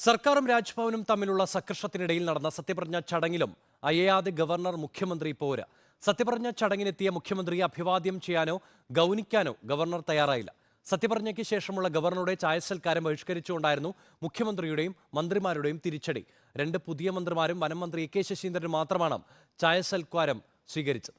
സർക്കാരും രാജ്ഭവനും തമ്മിലുള്ള സംഘർഷത്തിനിടയിൽ നടന്ന സത്യപ്രതിജ്ഞ ചടങ്ങിലും അയയാതെ ഗവർണർ മുഖ്യമന്ത്രി പോര്. സത്യപ്രതിജ്ഞ ചടങ്ങിനെത്തിയ മുഖ്യമന്ത്രിയെ അഭിവാദ്യം ചെയ്യാനോ ഗൗനിക്കാനോ ഗവർണർ തയ്യാറായില്ല. സത്യപ്രതിജ്ഞയ്ക്ക് ശേഷമുള്ള ഗവർണറുടെ ചായസൽക്കാരം ബഹിഷ്കരിച്ചുകൊണ്ടായിരുന്നു മുഖ്യമന്ത്രിയുടെയും മന്ത്രിമാരുടെയും തിരിച്ചടി. 2 പുതിയ മന്ത്രിമാരും വനം മന്ത്രി എ കെ ശശീന്ദ്രനും മാത്രമാണ് ചായസൽക്കാരം സ്വീകരിച്ചത്.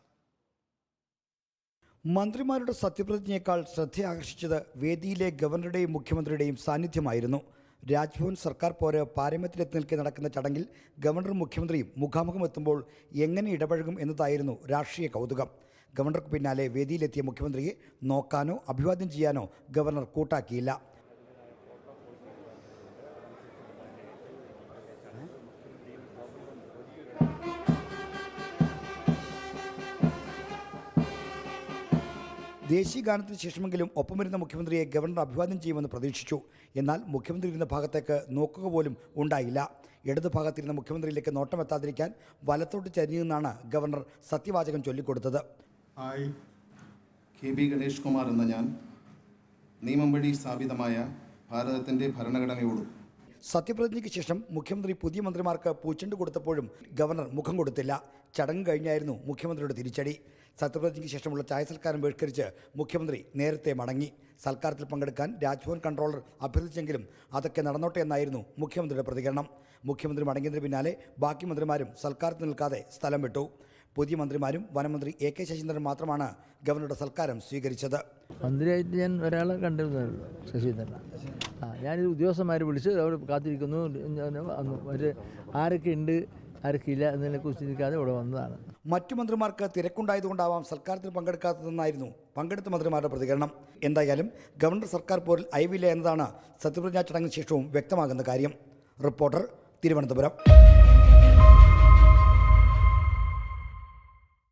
മന്ത്രിമാരുടെ സത്യപ്രതിജ്ഞയേക്കാൾ ശ്രദ്ധയാകർഷിച്ചത് വേദിയിലെ ഗവർണറുടെയും മുഖ്യമന്ത്രിയുടെയും സാന്നിധ്യമായിരുന്നു. രാജ്ഭവൻ സർക്കാർ പോര് പാരമ്യത്തിലെത്തി നിൽക്കെ നടക്കുന്ന ചടങ്ങിൽ ഗവർണറും മുഖ്യമന്ത്രിയും മുഖാമുഖം എത്തുമ്പോൾ എങ്ങനെ ഇടപഴകും എന്നതായിരുന്നു രാഷ്ട്രീയ കൗതുകം. ഗവർണർക്ക് പിന്നാലെ വേദിയിലെത്തിയ മുഖ്യമന്ത്രിയെ നോക്കാനോ അഭിവാദ്യം ചെയ്യാനോ ഗവർണർ കൂട്ടാക്കിയില്ല. ദേശീയ ഗാനത്തിന് ശേഷമെങ്കിലും ഒപ്പമിരുന്ന മുഖ്യമന്ത്രിയെ ഗവർണർ അഭിവാദ്യം ചെയ്യുമെന്ന് പ്രതീക്ഷിച്ചു. എന്നാൽ മുഖ്യമന്ത്രി ഇരുന്ന ഭാഗത്തേക്ക് നോക്കുക പോലും ഉണ്ടായില്ല. ഇടതു ഭാഗത്തിരുന്ന മുഖ്യമന്ത്രിയിലേക്ക് നോട്ടമെത്താതിരിക്കാൻ വലത്തോട്ട് ചരിഞ്ഞു നിന്നാണ് ഗവർണർ സത്യവാചകം ചൊല്ലിക്കൊടുത്തത്. കെ ബി ഗണേഷ് കുമാർ എന്ന ഞാൻ നിയമം വഴി സ്ഥാപിതമായ ഭാരതത്തിൻ്റെ ഭരണഘടനയോടും. സത്യപ്രതിജ്ഞയ്ക്ക് ശേഷം മുഖ്യമന്ത്രി പുതിയ മന്ത്രിമാർക്ക് പൂച്ചെണ്ട് കൊടുത്തപ്പോഴും ഗവർണർ മുഖം കൊടുത്തില്ല. ചടങ്ങ് കഴിഞ്ഞായിരുന്നു മുഖ്യമന്ത്രിയുടെ തിരിച്ചടി. സത്യപ്രതിജ്ഞയ്ക്ക് ശേഷമുള്ള ചായസൽക്കാരം ബഹിഷ്കരിച്ച് മുഖ്യമന്ത്രി നേരത്തെ മടങ്ങി. സൽക്കാരത്തിൽ പങ്കെടുക്കാൻ രാജ്ഭവൻ കൺട്രോളർ അഭ്യർത്ഥിച്ചെങ്കിലും അതൊക്കെ നടന്നോട്ടെ എന്നായിരുന്നു മുഖ്യമന്ത്രിയുടെ പ്രതികരണം. മുഖ്യമന്ത്രി മടങ്ങിയതിന് പിന്നാലെ ബാക്കി മന്ത്രിമാരും സൽക്കാരത്തിൽ നിൽക്കാതെ സ്ഥലം വിട്ടു. പുതിയ മന്ത്രിമാരും വനമന്ത്രി എ കെ ശശീന്ദ്രൻ മാത്രമാണ് ഗവർണറുടെ സൽക്കാരം സ്വീകരിച്ചത്. മന്ത്രിയായിട്ട് ഞാൻ ഒരാളെ കണ്ടിരുന്നല്ലോ, ശശീന്ദ്രൻ. ഞാനിത് ഉദ്യോഗസ്ഥന്മാരെ വിളിച്ച് അവർ കാത്തിരിക്കുന്നു, ആരൊക്കെ ഉണ്ട് ആരൊക്കെ ഇല്ല എന്നതിനെക്കുറിച്ച് ഇരിക്കാതെ ഇവിടെ വന്നതാണ്. മറ്റു മന്ത്രിമാർക്ക് തിരക്കുണ്ടായതുകൊണ്ടാവാം സൽക്കാരത്തിൽ പങ്കെടുക്കാത്തതെന്നായിരുന്നു പങ്കെടുത്ത മന്ത്രിമാരുടെ പ്രതികരണം. എന്തായാലും ഗവർണർ സർക്കാർ പോരിൽ അയവില്ല എന്നതാണ് സത്യപ്രതിജ്ഞാ ചടങ്ങിന് ശേഷവും വ്യക്തമാകുന്ന കാര്യം. റിപ്പോർട്ടർ, തിരുവനന്തപുരം.